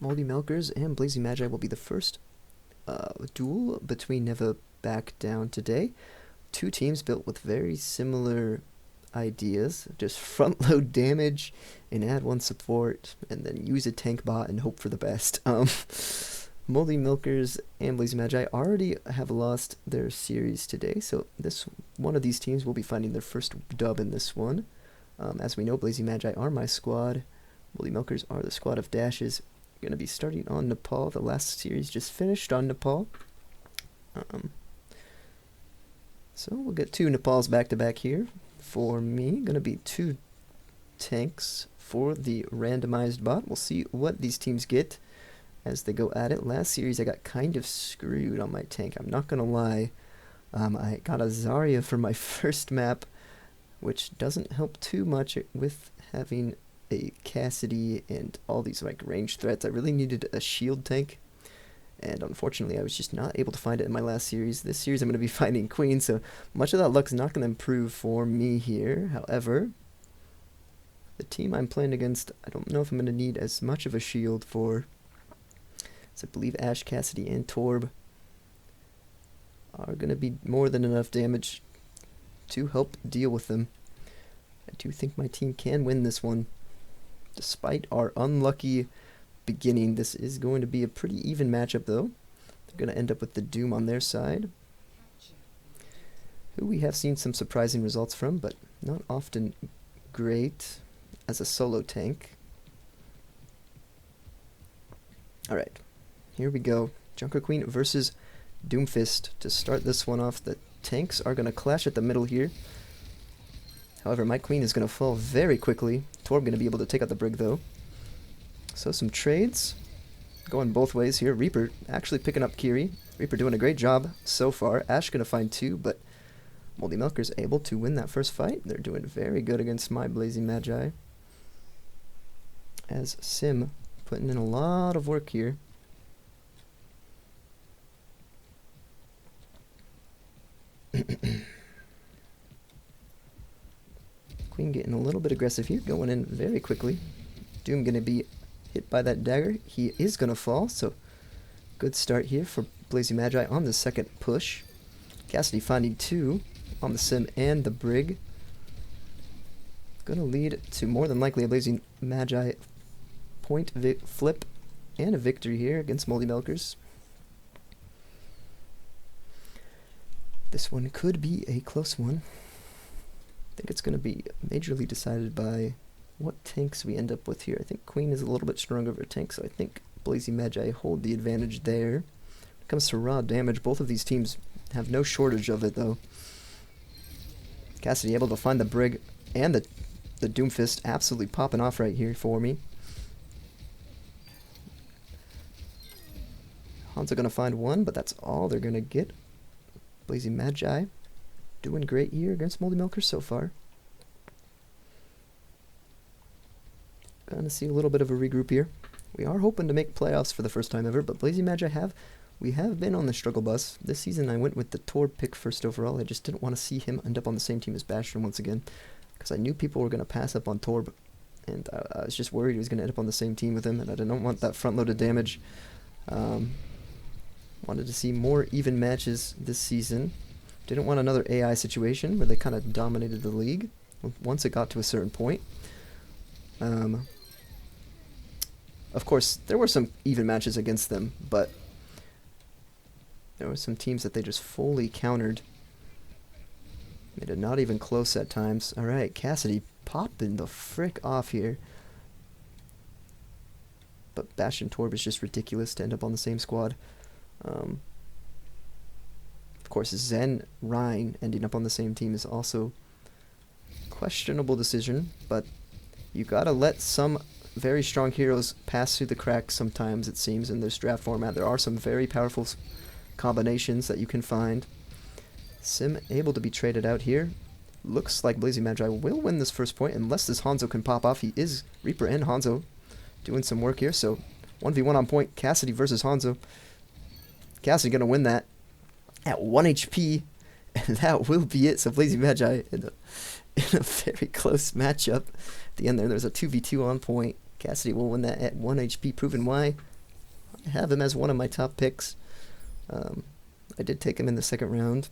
Moldy Milkers and Blazing Magi will be the first duel between Never Back Down today. Two teams built with very similar ideas. Just front load damage and add one support, and then use a tank bot and hope for the best. Moldy Milkers and Blazing Magi already have lost their series today, so this one of these teams will be finding their first dub in this one. As we know, Blazing Magi are my squad. Moldy Milkers are the squad of dashes. Going to be starting on Nepal. The last series just finished on Nepal. So we'll get two Nepals back to back here. For me, going to be two tanks for the randomized bot. We'll see what these teams get as they go at it. Last series I got kind of screwed on my tank, I'm not gonna lie. I got a Zarya for my first map, which doesn't help too much with having a Cassidy and all these like ranged threats. I really needed a shield tank, and unfortunately I was just not able to find it in my last series. This series I'm going to be finding Queen, so much of that luck's not going to improve for me here. However, the team I'm playing against, I don't know if I'm going to need as much of a shield for. So I believe Ashe, Cassidy, and Torb are going to be more than enough damage to help deal with them. I do think my team can win this one. Despite our unlucky beginning, this is going to be a pretty even matchup, though. They're going to end up with the Doom on their side, who we have seen some surprising results from, but not often great as a solo tank. Alright. Here we go. Junker Queen versus Doomfist to start this one off. The tanks are going to clash at the middle here. However, my Queen is going to fall very quickly. Torb going to be able to take out the Brig, though. So some trades going both ways here. Reaper actually picking up Kiri. Reaper doing a great job so far. Ashe going to find two, but Moldy Milker's able to win that first fight. They're doing very good against my Blazing Magi. As Sim putting in a lot of work here. Queen getting a little bit aggressive here, going in very quickly. Doom going to be hit by that dagger. He is going to fall, so good start here for Blazing Magi on the second push. Cassidy finding two on the Sim and the Brig. Going to lead to more than likely a Blazing Magi point flip and a victory here against Moldy Milkers. This one could be a close one. I think it's going to be majorly decided by what tanks we end up with here. I think Queen is a little bit stronger of a tank, so I think Blazing Magi hold the advantage there. When it comes to raw damage, both of these teams have no shortage of it, though. Cassidy able to find the Brig and the Doomfist absolutely popping off right here for me. Hanzo going to find one, but that's all they're going to get. Blazing Magi doing great here against Moldy Milkers so far. Gonna see a little bit of a regroup here. We are hoping to make playoffs for the first time ever, but Blazing Magi we have been on the struggle bus. This season I went with the Torb pick first overall. I just didn't want to see him end up on the same team as Bastion once again, because I knew people were going to pass up on Torb, and I was just worried he was going to end up on the same team with him, and I didn't want that front-loaded damage. Wanted to see more even matches this season. Didn't want another AI situation where they kind of dominated the league once it got to a certain point. Of course, there were some even matches against them, but there were some teams that they just fully countered. Made it not even close at times. Alright, Cassidy popping the frick off here. But Bastion Torb is just ridiculous to end up on the same squad. Of course, Zen Rhine ending up on the same team is also questionable decision, but you gotta let some very strong heroes pass through the cracks sometimes, it seems, in this draft format. There are some very powerful combinations that you can find. Sim able to be traded out here. Looks like Blazing Magi will win this first point unless this Hanzo can pop off. He is Reaper and Hanzo doing some work here, so 1v1 on point. Cassidy versus Hanzo. Cassidy gonna win that at 1 HP, and that will be it. So Blazing Magi in a very close matchup. At the end there's a 2v2 on point. Cassidy will win that at 1 HP, proving why I have him as one of my top picks. I did take him in the second round.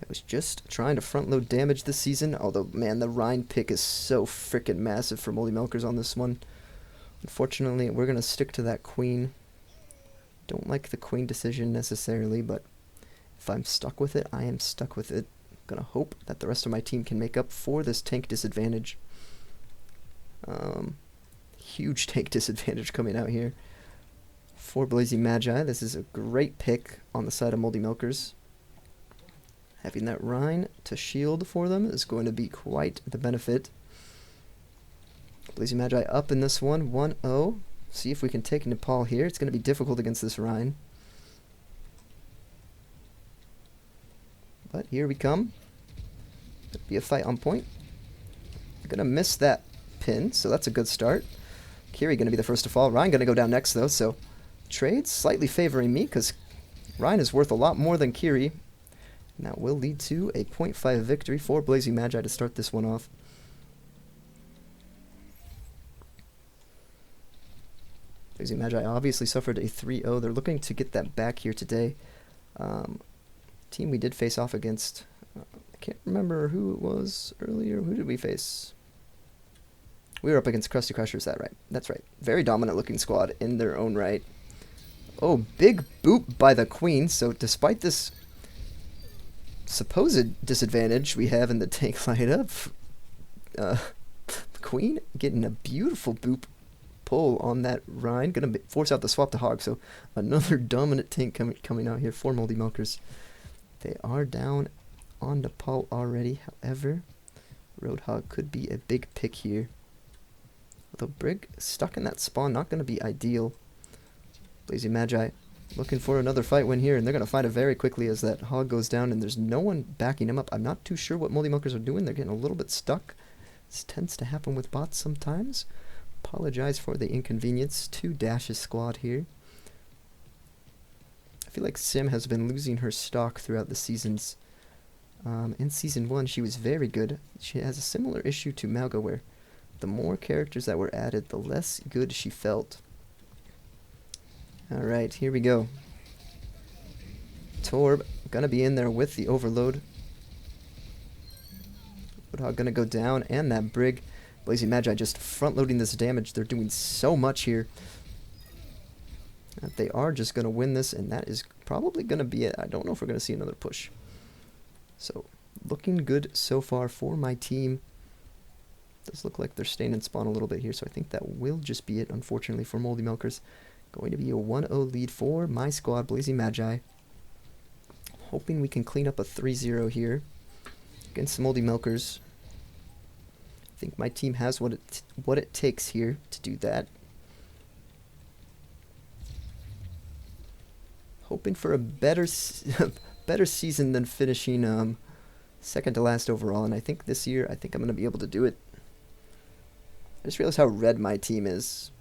I was just trying to front load damage this season, although, man, the Rhine pick is so freaking massive for Moldy Milkers on this one. Unfortunately, we're going to stick to that queen. Don't like the queen decision necessarily, but if I'm stuck with it, I am stuck with it. I'm going to hope that the rest of my team can make up for this tank disadvantage. Huge tank disadvantage coming out here. For Blazing Magi, this is a great pick on the side of Moldy Milkers. Having that Rhine to shield for them is going to be quite the benefit. Blazing Magi up in this one, 1-0. See if we can take Nepal here. It's going to be difficult against this Rhine. But here we come. It'll be a fight on point. I'm going to miss that pin, so that's a good start. Kiri going to be the first to fall. Rhine going to go down next, though, so trade slightly favoring me because Rhine is worth a lot more than Kiri. And that will lead to a 0.5 victory for Blazing Magi to start this one off. Blazing Magi obviously suffered a 3-0. They're looking to get that back here today. Team we did face off against, I can't remember who it was earlier. Who did we face? We were up against Krusty Crusher, is that right? That's right. Very dominant looking squad in their own right. Oh, big boop by the queen. So despite this supposed disadvantage we have in the tank lineup, the queen getting a beautiful boop pull on that Rhine. Going to force out the swap to Hog. So another dominant tank coming out here for Moldy Milkers. They are down on Nepal already. However, Roadhog could be a big pick here. Although Brig stuck in that spawn, not going to be ideal. Blazing Magi looking for another fight win here, and they're going to find it very quickly as that Hog goes down, and there's no one backing him up. I'm not too sure what Moldy Milkers are doing. They're getting a little bit stuck. This tends to happen with bots sometimes. Apologize for the inconvenience to Dash's squad here. I feel like Sim has been losing her stock throughout the seasons. In Season 1, she was very good. She has a similar issue to Malga, where the more characters that were added, the less good she felt. Alright, here we go. Torb gonna be in there with the overload. Roadhog gonna go down, and that Brig. Blazing Magi just front loading this damage. They're doing so much here. They are just gonna win this, and that is probably gonna be it. I don't know if we're gonna see another push. So, looking good so far for my team. Does look like they're staying in spawn a little bit here, so I think that will just be it, unfortunately, for Moldy Milkers. Going to be a 1-0 lead for my squad, Blazing Magi. Hoping we can clean up a 3-0 here against the Moldy Milkers. I think my team has what it takes here to do that. Hoping for a better season than finishing second to last overall, and I think this year I'm going to be able to do it. I just realized how red my team is.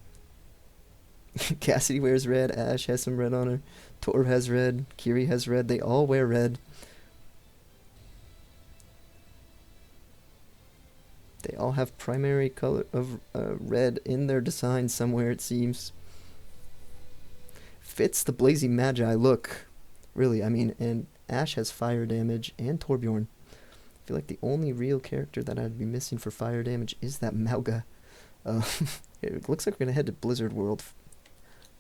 Cassidy wears red, Ash has some red on her, Torb has red, Kiri has red, they all wear red. They all have primary color of red in their design somewhere, it seems. Fits the Blazing Magi look, really. I mean, and Ash has fire damage, and Torbjorn. I feel like the only real character that I'd be missing for fire damage is that Malga. It looks like we're going to head to Blizzard World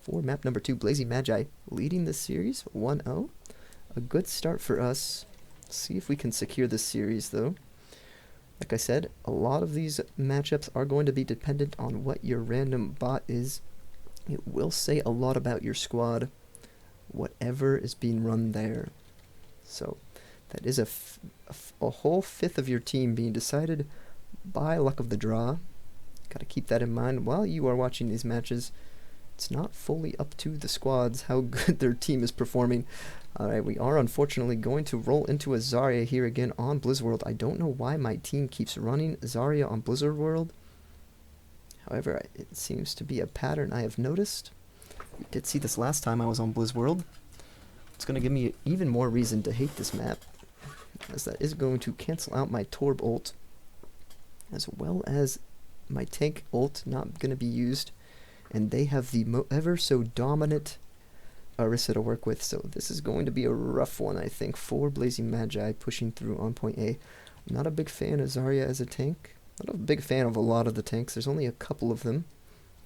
for map number 2. Blazing Magi leading this series 1-0. A good start for us. See if we can secure this series, though. Like I said, a lot of these matchups are going to be dependent on what your random bot is. It will say a lot about your squad, whatever is being run there. So that is a whole fifth of your team being decided by luck of the draw. Got to keep that in mind while you are watching these matches. It's not fully up to the squads how good their team is performing. Alright, we are unfortunately going to roll into a Zarya here again on Blizzard World. I don't know why my team keeps running Zarya on Blizzard World. However, it seems to be a pattern I have noticed. We did see this last time I was on Blizzard World. It's going to give me even more reason to hate this map, as that is going to cancel out my Torb ult, as well as my tank ult not going to be used and they have the ever so dominant Orisa to work with, so this is going to be a rough one, I think, for Blazing Magi pushing through on point A. I'm not a big fan of Zarya as a tank. Not a big fan of a lot of the tanks. There's only a couple of them.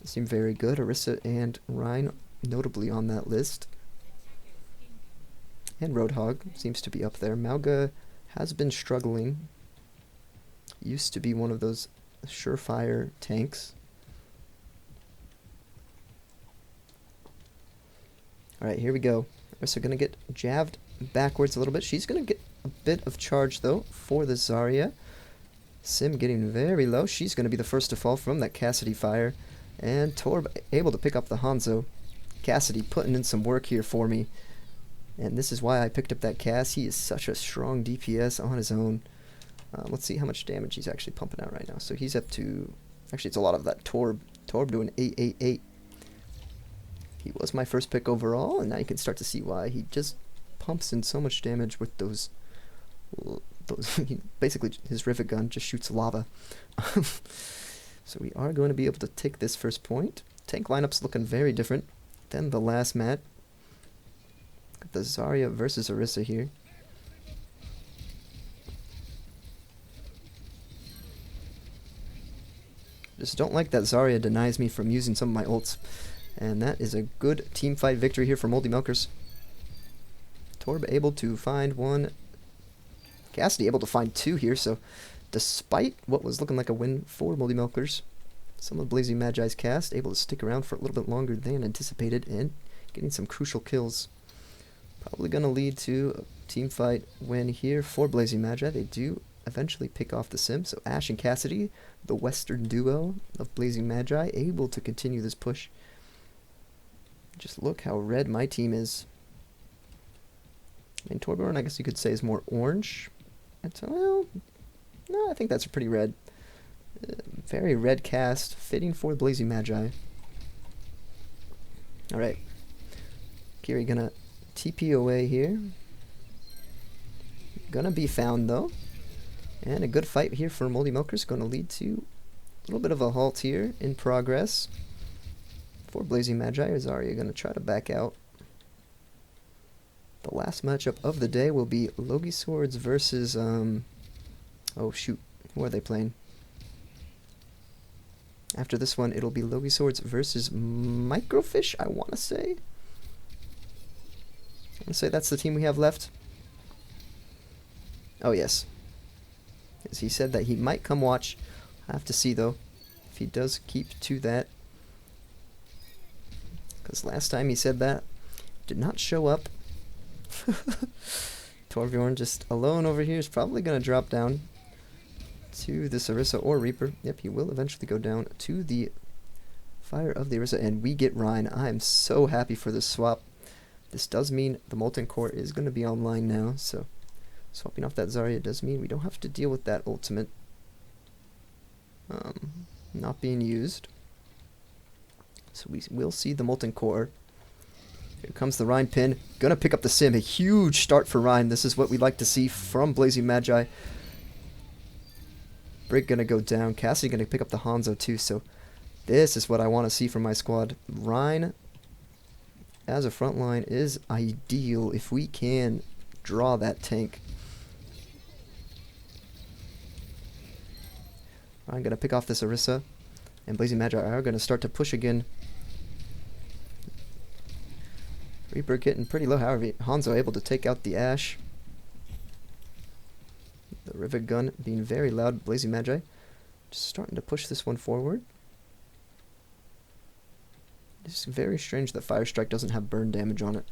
They seem very good. Orisa and Rein notably on that list. And Roadhog seems to be up there. Mauga has been struggling. Used to be one of those surefire tanks. Alright, here we go. Orisa going to get jabbed backwards a little bit. She's going to get a bit of charge, though, for the Zarya. Sim getting very low. She's going to be the first to fall from that Cassidy fire. And Torb able to pick up the Hanzo. Cassidy putting in some work here for me. And this is why I picked up that Cass. He is such a strong DPS on his own. Let's see how much damage he's actually pumping out right now. So he's up to... Actually, it's a lot of that Torb. Torb doing 888. He was my first pick overall, and now you can start to see why. He just pumps in so much damage with those basically his rivet gun just shoots lava. So we are going to be able to take this first point. Tank lineup's looking very different than the last match. Got the Zarya versus Orisa here. Just don't like that Zarya denies me from using some of my ults. And that is a good team fight victory here for Moldy Milkers. Torb able to find one. Cassidy able to find two here. So despite what was looking like a win for Moldy Milkers, some of Blazing Magi's cast able to stick around for a little bit longer than anticipated and getting some crucial kills. Probably going to lead to a team fight win here for Blazing Magi. They do eventually pick off the Sim. So Ash and Cassidy, the Western duo of Blazing Magi, able to continue this push. Just look how red my team is. I mean, Torbjorn, I guess you could say, is more orange. Well, no, I think that's a pretty red. Very red cast, fitting for Blazing Magi. Alright. Kiri gonna TP away here. Gonna be found, though. And a good fight here for Moldy Milkers. Gonna lead to a little bit of a halt here in progress. For Blazing Magi, Zarya going to try to back out. The last matchup of the day will be Logi Swords versus, oh shoot, who are they playing? After this one, it'll be Logi Swords versus Microfish, I want to say. I want to say that's the team we have left. Oh yes. As he said that he might come watch. I have to see though, if he does keep to that. Because last time he said that, did not show up. Torbjorn just alone over here is probably going to drop down to this Orisa or Reaper. Yep, he will eventually go down to the fire of the Orisa, and we get Rein. I am so happy for this swap. This does mean the Molten Core is going to be online now, so swapping off that Zarya does mean we don't have to deal with that ultimate not being used. So we will see the Molten Core. Here comes the Rein pin. Gonna pick up the Sim. A huge start for Rein. This is what we like to see from Blazing Magi. Brig gonna go down. Cassidy gonna pick up the Hanzo too. So this is what I want to see from my squad. Rein as a front line is ideal if we can draw that tank. I'm gonna pick off this Orisa. And Blazing Magi are gonna start to push again. Reaper getting pretty low, however, Hanzo able to take out the Ash. The Rivet Gun being very loud, Blazing Magi just starting to push this one forward. It's very strange that Fire Strike doesn't have burn damage on it.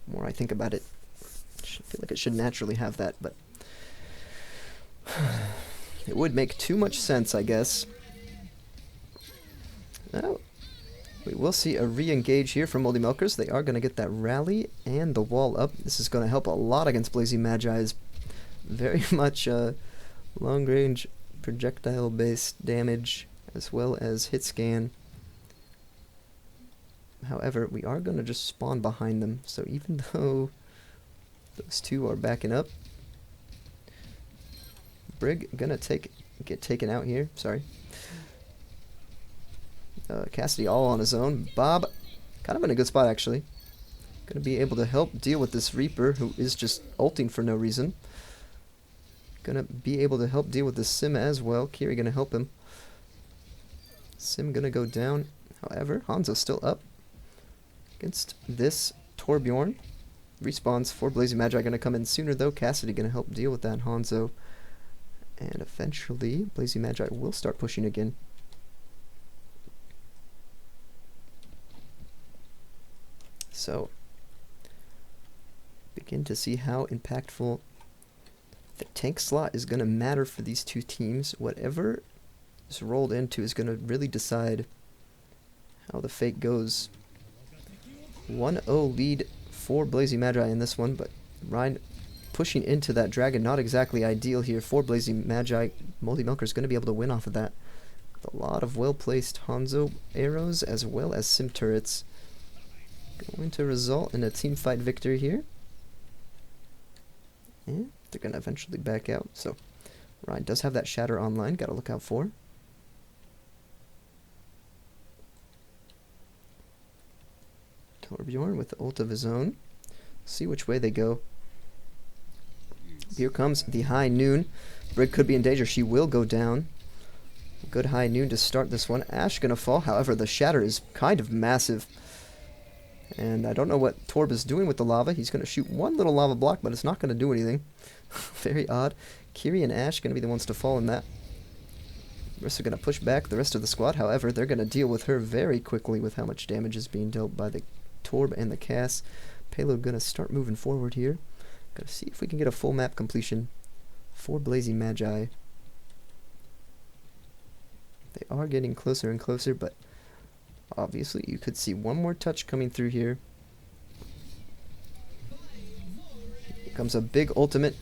The more I think about it, I feel like it should naturally have that, but it would make too much sense, I guess. Oh. We will see a re-engage here from Moldy Milkers. They are going to get that rally and the wall up. This is going to help a lot against Blazing Magi's very much long-range projectile-based damage as well as hit scan. However, we are going to just spawn behind them. So even though those two are backing up, Brig going to get taken out here. Sorry. Cassidy all on his own. Bob, kind of in a good spot actually. Gonna be able to help deal with this Reaper, who is just ulting for no reason. Gonna be able to help deal with the Sim as well. Kiri gonna help him. Sim gonna go down. However, Hanzo's still up against this Torbjorn. Respawns for Blazing Magi gonna come in sooner though. Cassidy gonna help deal with that Hanzo. And eventually, Blazing Magi will start pushing again. So, begin to see how impactful the tank slot is going to matter for these two teams. Whatever is rolled into is going to really decide how the fate goes. 1-0 lead for Blazing Magi in this one, but Ryan pushing into that dragon, not exactly ideal here for Blazing Magi. Moldy Milker is going to be able to win off of that. With a lot of well-placed Hanzo arrows as well as Sim turrets. Going to result in a team fight victory here. And they're going to eventually back out. So Ryan does have that Shatter online. Got to look out for. Torbjorn with the ult of his own. See which way they go. Here comes the High Noon. Brig could be in danger. She will go down. Good High Noon to start this one. Ashe going to fall. However, the Shatter is kind of massive. And I don't know what Torb is doing with the lava. He's going to shoot one little lava block, but it's not going to do anything. Very odd. Kiri and Ashe going to be the ones to fall in that. Orisa going to push back the rest of the squad. However, they're going to deal with her very quickly with how much damage is being dealt by the Torb and the Cass. Payload going to start moving forward here. Got to see if we can get a full map completion for Blazing Magi. They are getting closer and closer, but obviously you could see one more touch coming through here. Here comes a big ultimate.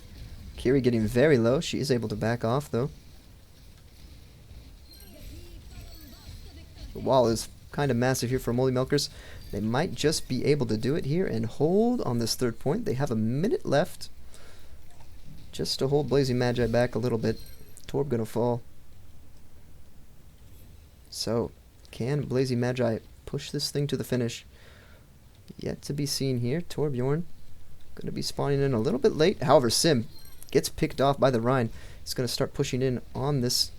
Kiri getting very low. She is able to back off though. The wall is kind of massive here for Moldy Milkers. They might just be able to do it here and hold on this third point. They have a minute left just to hold Blazing Magi back a little bit. Torb gonna fall. So, can Blazing Magi push this thing to the finish? Yet to be seen here. Torbjorn gonna be spawning in a little bit late. However, Sim gets picked off by the Rhine. He's gonna start pushing in on this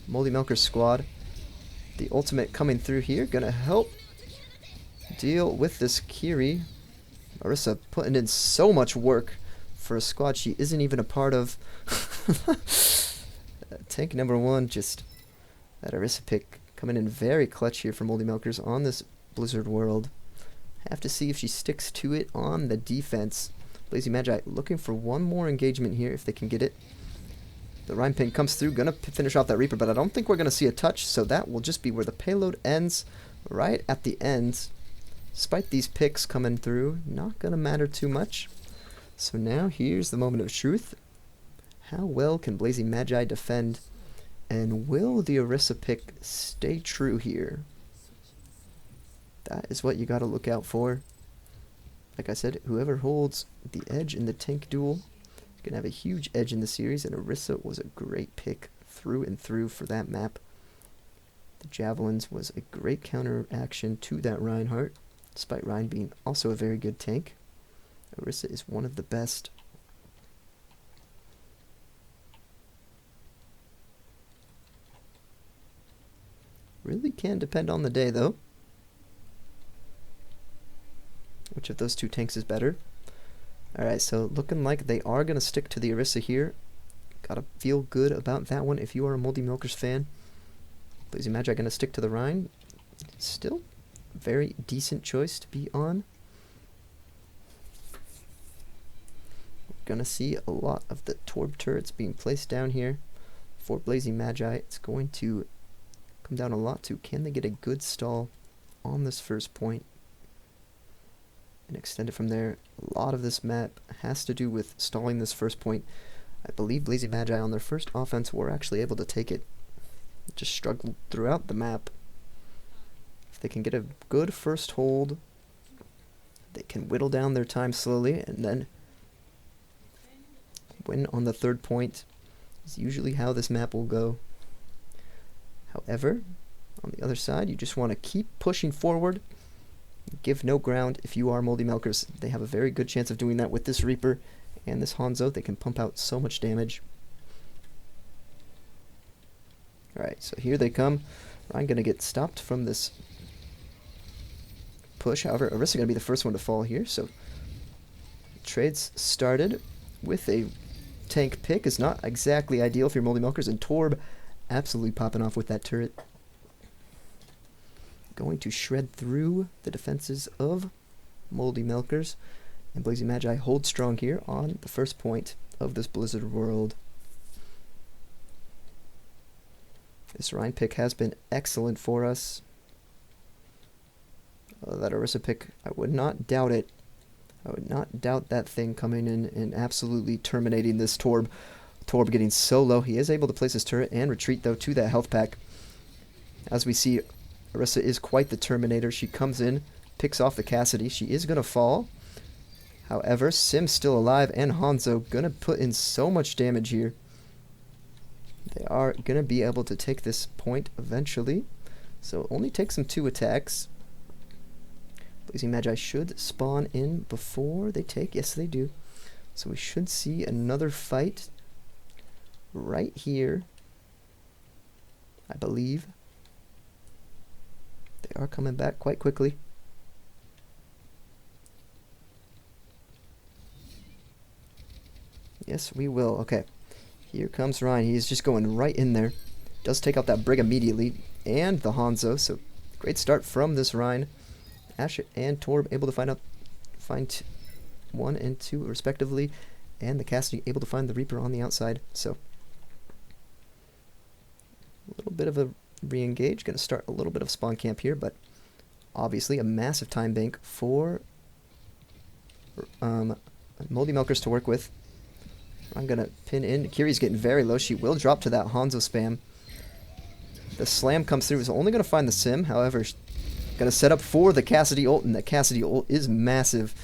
Moldy Milker squad. The ultimate coming through here, gonna help deal with this Kiri. Orisa putting in so much work for a squad she isn't even a part of. Tank number one, just that Orisa pick coming in very clutch here for Moldy Milkers on this Blizzard world. Have to see if she sticks to it on the defense. Blazing Magi looking for one more engagement here if they can get it. The Rhyme Pin comes through, gonna finish off that Reaper, but I don't think we're gonna see a touch, so that will just be where the payload ends, right at the end. Despite these picks coming through, not gonna matter too much. So now here's the moment of truth. How well can Blazing Magi defend? And will the Orisa pick stay true here? That is what you gotta look out for. Like I said, whoever holds the edge in the tank duel is gonna have a huge edge in the series, and Orisa was a great pick through and through for that map. The Javelins was a great counteraction to that Reinhardt, despite Ryan being also a very good tank. Orisa is one of the best. Really can depend on the day, though. Which of those two tanks is better? Alright, so looking like they are going to stick to the Orisa here. Gotta feel good about that one if you are a Moldy Milkers fan. Blazing Magi going to stick to the Rhine. Still very decent choice to be on. We're going to see a lot of the Torb turrets being placed down here for Blazing Magi. It's going to come down a lot to, can they get a good stall on this first point and extend it from there? A lot of this map has to do with stalling this first point. I believe Blazing Magi on their first offense were actually able to take it. Just struggled throughout the map. If they can get a good first hold, they can whittle down their time slowly and then win on the third point. Is usually how this map will go. However, On the other side, you just want to keep pushing forward. Give no ground. If you are Moldy Milkers, they have a very good chance of doing that with this Reaper and this Hanzo. They can pump out so much damage. Alright, so here they come. I'm going to get stopped from this push. However, Orisa going to be the first one to fall here. So trades started with a tank pick is not exactly ideal for your Moldy Milkers. And Torb absolutely popping off with that turret. Going to shred through the defenses of Moldy Milkers. And Blazing Magi hold strong here on the first point of this Blizzard world. This Rhine pick has been excellent for us. That Orisa pick, I would not doubt it. I would not doubt that thing coming in and absolutely terminating this Torb. Torb getting so low. He is able to place his turret and retreat, though, to that health pack. As we see, Orisa is quite the Terminator. She comes in, picks off the Cassidy. She is going to fall. However, Sim's still alive, and Hanzo going to put in so much damage here. They are going to be able to take this point eventually. So it only takes them 2 attacks. Blazing Magi should spawn in before they take. Yes, they do. So we should see another fight right here, I believe. They are coming back quite quickly. Yes, we will. Okay. Here comes Ryan. He is just going right in there. Does take out that Brig immediately. And the Hanzo. So, great start from this Ryan. Ash and Torb able to find 1 and 2 respectively. And the Cassidy able to find the Reaper on the outside. So, a little bit of a re-engage. Going to start a little bit of spawn camp here. But, obviously, a massive time bank for Moldy Milkers to work with. I'm going to pin in. Kiri's getting very low. She will drop to that Hanzo spam. The slam comes through. It's only going to find the Sim. However, going to set up for the Cassidy ult. And the Cassidy ult is massive.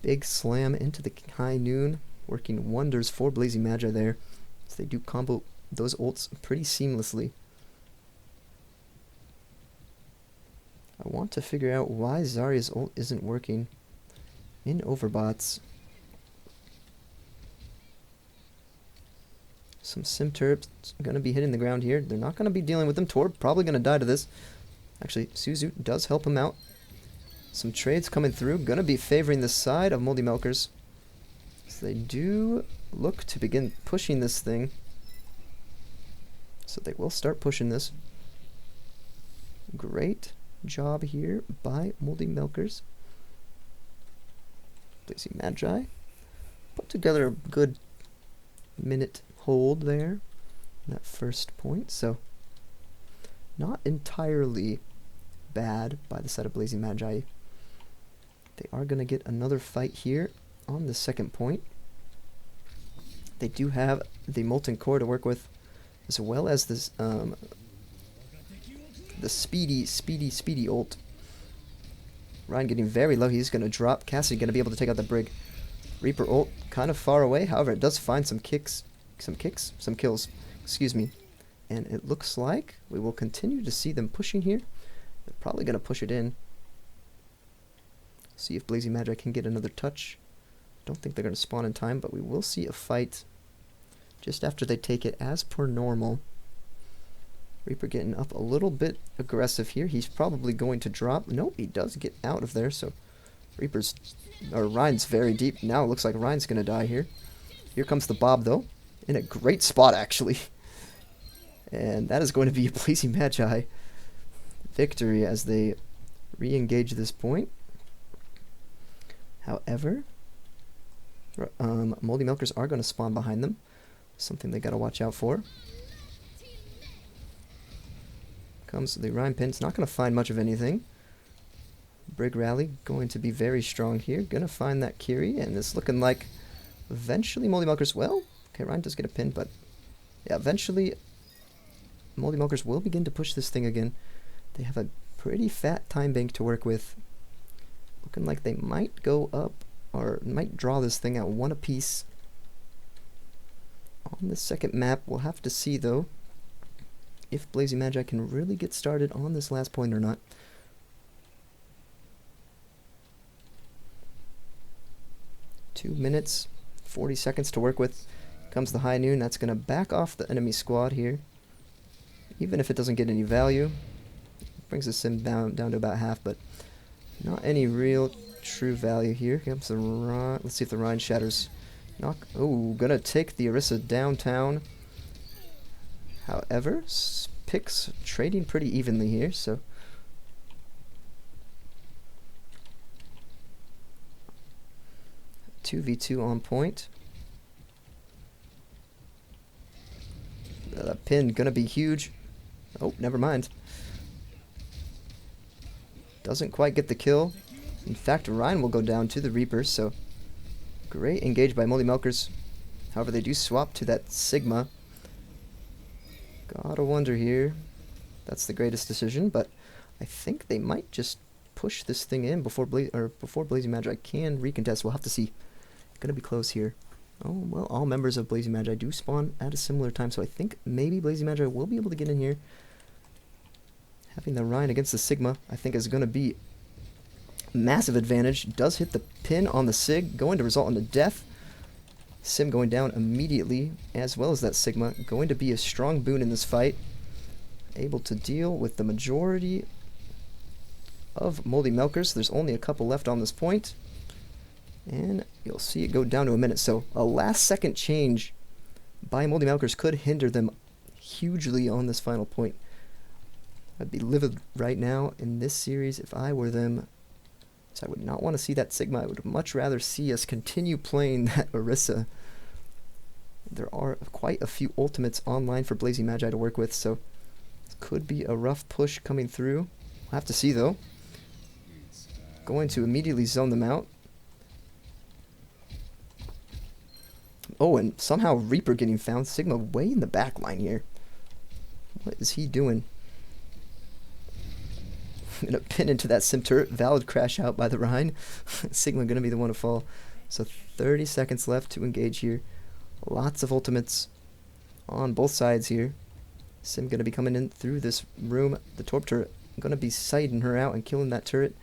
Big slam into the high noon. Working wonders for Blazing Magi there. So they do combo those ults pretty seamlessly. I want to figure out why Zarya's ult isn't working in Overbots. Some Sim turrets going to be hitting the ground here. They're not going to be dealing with them. Torb probably going to die to this. Actually, Suzu does help him out. Some trades coming through. Going to be favoring the side of Moldy Milkers. So they do look to begin pushing this thing. So they will start pushing this. Great job here by Moldy Milkers. Blazing Magi put together a good minute hold there, that first point, so not entirely bad by the side of Blazing Magi. They are going to get another fight here on the second point. They do have the Molten Core to work with, as well as this the speedy ult. Ryan getting very low. He's going to drop. Cassidy going to be able to take out the Brig. Reaper ult kind of far away. However, it does find some kills, excuse me. And it looks like we will continue to see them pushing here. They're probably going to push it in. See if Blazing Magi can get another touch. Don't think they're going to spawn in time, but we will see a fight just after they take it as per normal. Reaper getting up a little bit aggressive here. He's probably going to drop. Nope, he does get out of there, so Ryan's very deep. Now it looks like Ryan's going to die here. Here comes the Bob, though. In a great spot, actually. And that is going to be a Blazing Magi victory as they re-engage this point. However, Moldy Milkers are going to spawn behind them. Something they got to watch out for. Comes the Rhyme Pin's not going to find much of anything. Brig Rally going to be very strong here. Going to find that Kiri, and it's looking like eventually Moldy Milkers, well, okay, Ryan does get a pin, but yeah, eventually Moldy Milkers will begin to push this thing again. They have a pretty fat time bank to work with. Looking like they might go up, or might draw this thing at 1 apiece. On the second map, we'll have to see, though. if Blazing Magi can really get started on this last point or not. Two minutes, 40 seconds to work with. Comes the high noon. That's going to back off the enemy squad here. Even if it doesn't get any value. Brings the sim down to about half, but not any real true value here. Here comes the Rhine. Let's see if the Rhine shatters. Oh, gonna take the Orisa downtown. However, picks trading pretty evenly here, so 2v2 on point. That pin gonna be huge. Oh, never mind. Doesn't quite get the kill. In fact, Ryan will go down to the Reaper, so great engage by Moldy Milkers. However, they do swap to that Sigma. Gotta wonder here. That's the greatest decision, but I think they might just push this thing in before Blazing Magi can recontest. We'll have to see. Gonna be close here. Oh, well, all members of Blazing Magi do spawn at a similar time, so I think maybe Blazing Magi will be able to get in here. Having the Rhine against the Sigma, I think, is going to be a massive advantage. Does hit the pin on the Sig, going to result in a death. Sim going down immediately, as well as that Sigma, going to be a strong boon in this fight. Able to deal with the majority of Moldy Milkers. There's only a couple left on this point. And you'll see it go down to a minute. So a last second change by Moldy Milkers could hinder them hugely on this final point. I'd be livid right now in this series if I were them. So I would not want to see that Sigma. I would much rather see us continue playing that Orisa. There are quite a few ultimates online for Blazing Magi to work with, so this could be a rough push coming through. We'll have to see, though. Going to immediately zone them out. Oh, and somehow Reaper getting found. Sigma way in the back line here. What is he doing? Gonna pin into that sim turret. Valid crash out by the Rhine. Sigma gonna be the one to fall. So 30 seconds left to engage here. Lots of ultimates on both sides here. Sim gonna be coming in through this room. The Torb turret gonna be sighting her out and killing that turret.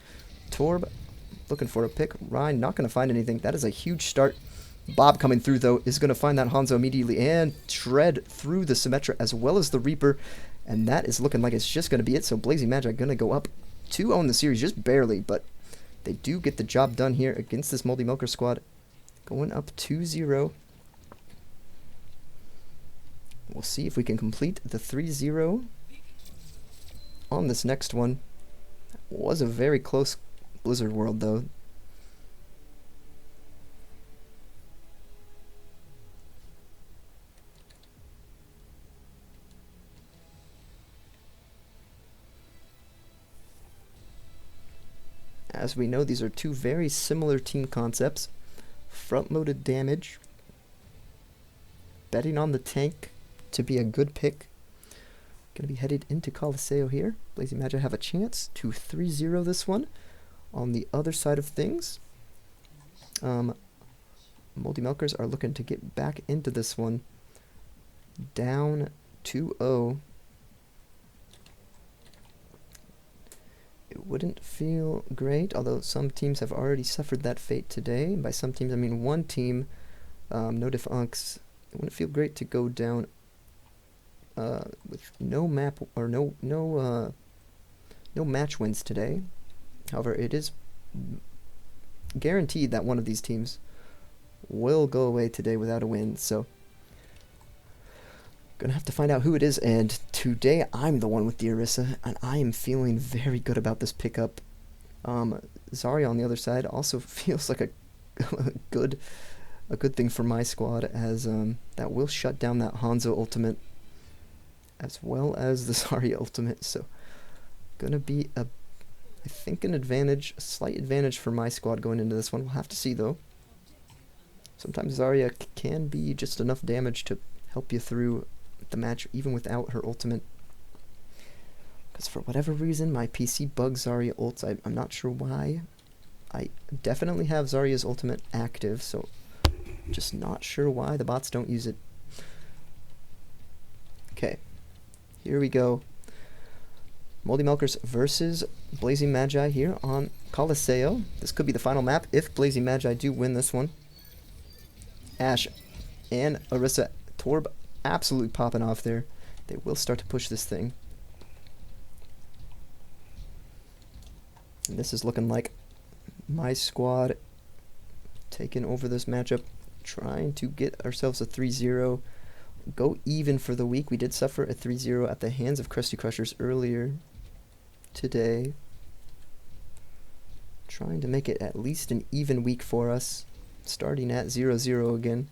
Torb looking for a pick. Rhine not gonna find anything. That is a huge start. Bob coming through, though, is going to find that Hanzo immediately and shred through the Symmetra as well as the Reaper. And that is looking like it's just going to be it. So Blazing Magi going to go up 2-0 the series, just barely. But they do get the job done here against this Moldy Milker squad. Going up 2-0. We'll see if we can complete the 3-0 on this next one. Was a very close Blizzard World, though. As we know, these are two very similar team concepts. Front-loaded damage. Betting on the tank to be a good pick. Going to be headed into Coliseo here. Blazing Magi have a chance to 3-0 this one. On the other side of things, Moldy Milkers are looking to get back into this one. Down 2-0. It wouldn't feel great, although some teams have already suffered that fate today. And by some teams, I mean one team, No Diff Unks. It wouldn't feel great to go down with no map or no match wins today. However, it is guaranteed that one of these teams will go away today without a win. So gonna have to find out who it is, and today I'm the one with the Orisa, and I am feeling very good about this pickup. Zarya on the other side also feels like a good thing for my squad, as that will shut down that Hanzo ultimate as well as the Zarya ultimate. So gonna be I think a slight advantage for my squad going into this one. We'll have to see, though. Sometimes Zarya can be just enough damage to help you through the match even without her ultimate. Because for whatever reason, my PC bugs Zarya ults. I'm not sure why. I definitely have Zarya's ultimate active, so just not sure why the bots don't use it. Okay, Here we go. Moldy Milkers versus Blazing Magi here on Coliseo. This could be the final map if Blazing Magi do win this one. Ash and Orisa Torb absolutely popping off there. They will start to push this thing. And this is looking like my squad taking over this matchup, trying to get ourselves a 3-0. Go even for the week. We did suffer a 3-0 at the hands of Krusty Crushers earlier today. Trying to make it at least an even week for us, starting at 0-0 again.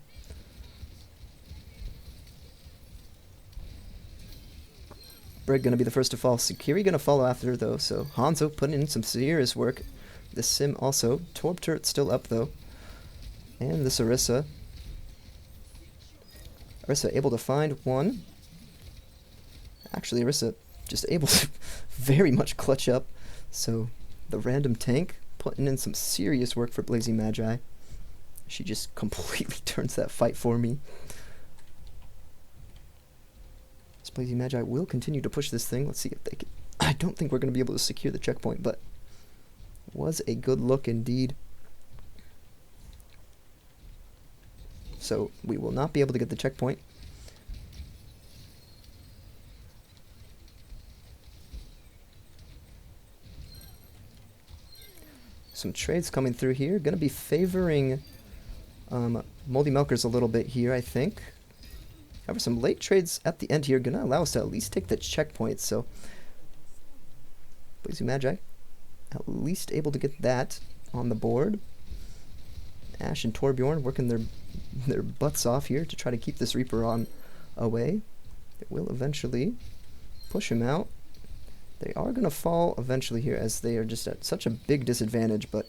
Brig gonna be the first to fall. Sakiri gonna follow after though, so Hanzo putting in some serious work. The Sim also. Torb turret still up though. And this Orisa. Orisa able to find one. Actually, Orisa just able to very much clutch up. So the random tank putting in some serious work for Blazing Magi. She just completely turns that fight for me. This Blazing Magi will continue to push this thing. Let's see if they can. I don't think we're going to be able to secure the checkpoint, but was a good look indeed. So we will not be able to get the checkpoint. Some trades coming through here. Going to be favoring Moldy Milkers a little bit here, I think. However, some late trades at the end here going to allow us to at least take the checkpoint. So Blazing Magi at least able to get that on the board. Ash and Torbjorn working their butts off here to try to keep this Reaper on away. They will eventually push him out. They are going to fall eventually here as they are just at such a big disadvantage, but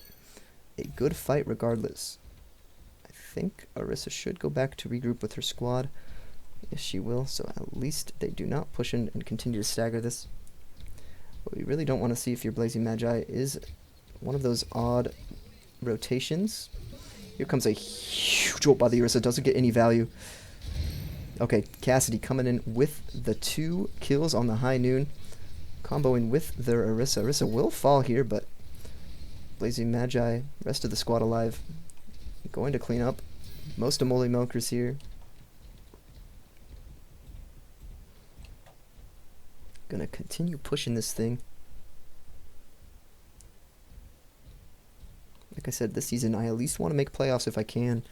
a good fight regardless. I think Orisa should go back to regroup with her squad. Yes, she will, so at least they do not push in and continue to stagger this. What we really don't want to see if you're Blazing Magi is one of those odd rotations. Here comes a huge ult by the Orisa. Doesn't get any value. Okay, Cassidy coming in with the 2 kills on the high noon. Comboing with their Orisa. Orisa will fall here, but Blazing Magi, rest of the squad alive. Going to clean up most of Moldy Milkers here. Gonna continue pushing this thing. Like I said, this season I at least want to make playoffs if I can.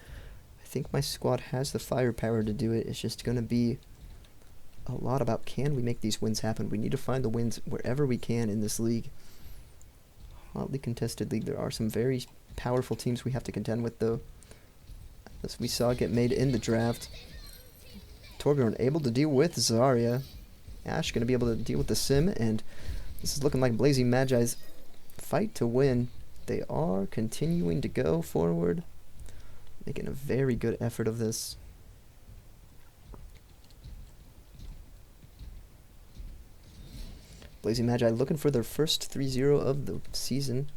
I think my squad has the firepower to do it. It's just going to be a lot about can we make these wins happen. We need to find the wins wherever we can in this league. Hotly contested league. There are some very powerful teams we have to contend with though. As we saw get made in the draft. Torbjorn able to deal with Zarya. Ash going to be able to deal with the Sim, and this is looking like Blazing Magi's fight to win. They are continuing to go forward, making a very good effort of this. Blazing Magi looking for their first 3-0 of the season,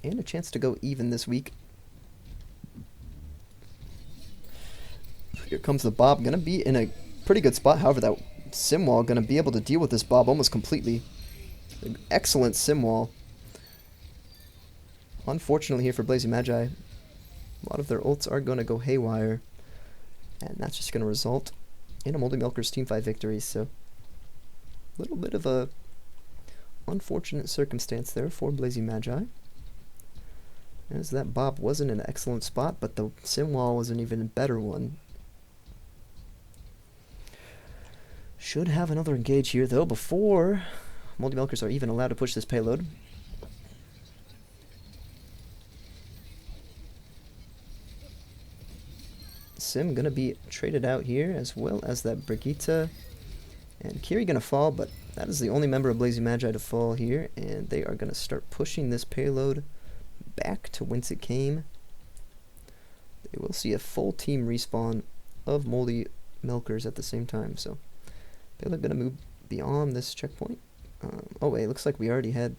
and a chance to go even this week. Here comes the Bob, going to be in a pretty good spot. However, that sim wall going to be able to deal with this Bob almost completely. An excellent sim wall. Unfortunately here for Blazing Magi, a lot of their ults are going to go haywire, and that's just going to result in a Moldy Milkers team fight victory. So a little bit of a unfortunate circumstance there for Blazing Magi, as that Bob was in an excellent spot, but the sim wall was an even better one. Should have another engage here, though, before Moldy Milkers are even allowed to push this payload. Sim going to be traded out here, as well as that Brigitte. And Kiri going to fall, but that is the only member of Blazing Magi to fall here. And they are going to start pushing this payload back to whence it came. They will see a full team respawn of Moldy Milkers at the same time, so payload going to move beyond this checkpoint. Oh wait, looks like we already had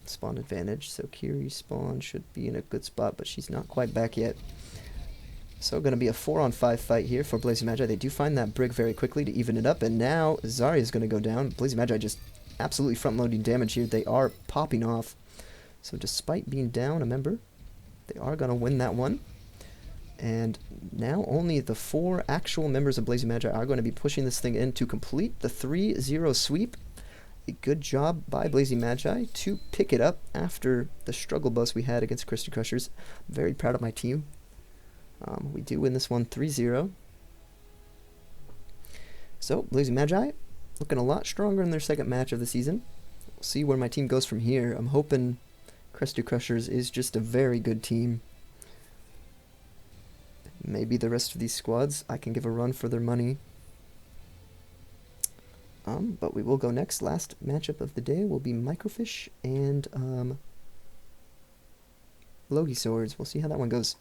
spawn advantage, so Kiri's spawn should be in a good spot, but she's not quite back yet. So going to be a 4-on-5 fight here for Blazing Magi. They do find that brig very quickly to even it up, and now Zarya is going to go down. Blazing Magi just absolutely front-loading damage here. They are popping off. So despite being down a member, they are going to win that one. And now only the 4 actual members of Blazing Magi are going to be pushing this thing in to complete the 3-0 sweep. A good job by Blazing Magi to pick it up after the struggle bus we had against Crystal Crushers. I'm very proud of my team. We do win this one 3-0. So, Blazing Magi looking a lot stronger in their second match of the season. We'll see where my team goes from here. I'm hoping Crystal Crushers is just a very good team. Maybe the rest of these squads I can give a run for their money. But we will go next. Last matchup of the day will be Microfish and Logi Swords. We'll see how that one goes.